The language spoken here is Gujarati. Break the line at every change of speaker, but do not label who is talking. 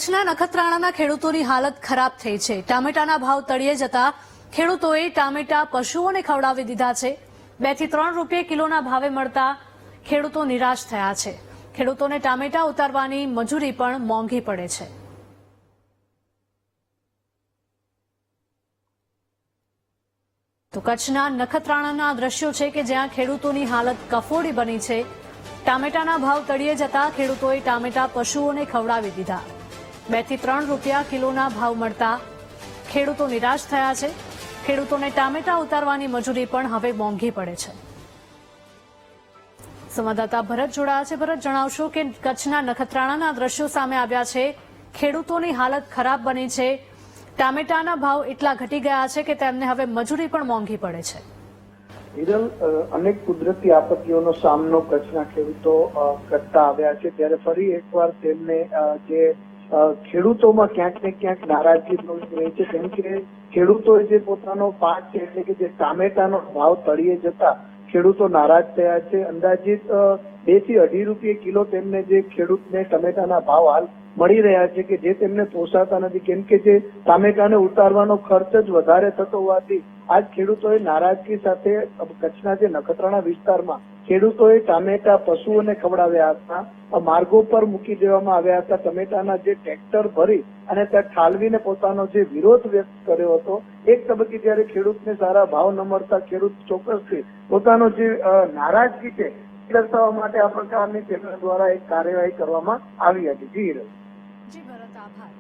કચ્છના નખત્રાણાના ખેડૂતોની હાલત ખરાબ થઈ છે। ટામેટાના ભાવ તળિયે જતા ખેડૂતોએ ટામેટા પશુઓને ખવડાવી દીધા છે। 2 થી 3 રૂપિયા કિલોના ભાવે મળતા ખેડૂતો નિરાશ થયા છે। ખેડૂતોને ટામેટા ઉતારવાની મજૂરી પણ મોંઘી પડે છે। તો કચ્છના નખત્રાણાના દ્રશ્યો છે કે જ્યાં ખેડૂતોની હાલત કફોડી બની છે। ટામેટાના ભાવ તળિયે જતા ખેડૂતોએ ટામેટા પશુઓને ખવડાવી દીધા। 2 થી 3 રૂપિયા કિલોના ભાવ મળતા ખેડૂતો નિરાશ થયા છે। ખેડૂતોને ટામેટા ઉતારવાની મજૂરી પણ હવે મોંઘી પડે છે। સંવાદદાતા ભરત જોડાયા છે। ભરત, જણાવશો કે કચ્છના નખત્રાણાના દ્રશ્યો સામે આવ્યા છે। ખેડૂતોની હાલત ખરાબ બની છે। ટામેટાના ભાવ એટલા ઘટી ગયા છે કે તેમને હવે મજૂરી પણ મોંઘી પડે છે।
હિરલ, અનેક કુદરતી આપત્તિઓનો સામનો કચ્છના ખેડૂતો કરતા આવ્યા છે, ત્યારે ફરી એકવાર તેમને જે ખેડૂતોમાં ક્યાંક ને ક્યાંક નારાજગી રહી છે, કેમ કે ખેડૂતોએ જે પોતાનો પાક છે એટલે કે જે ટામેટાનો ભાવ તળિયે જતા ખેડૂતો નારાજ થયા છે। અંદાજિત 2 થી 2.5 રૂપિયા કિલો તેમને જે ખેડૂતને ટમેટાના ભાવ હાલ મળી રહ્યા છે કે જે તેમને પોસાતા નથી, કેમ કે જે ટામેટાને ઉતારવાનો ખર્ચ જ વધારે થતો હોવાથી આજ ખેડૂતોએ નારાજગી સાથે કચ્છના જે નખત્રાણા વિસ્તારમાં ખેડૂતોએ ટામેટા પશુઓને ખવડાવ્યા હતા। માર્ગો પર મૂકી દેવામાં આવ્યા હતા। ટમેટાના જે ટ્રેક્ટર ભરી અને ત્યાં ઠાલવીને પોતાનો જે વિરોધ વ્યક્ત કર્યો હતો। એક તબક્કે જ્યારે ખેડૂતને સારા ભાવ ન મળતા ખેડૂત ચોક્કસથી પોતાનો જે નારાજગી છે દર્શાવવા માટે આ પ્રકારની તેમના દ્વારા એક કાર્યવાહી કરવામાં આવી હતી। જી
ભરત, આભાર।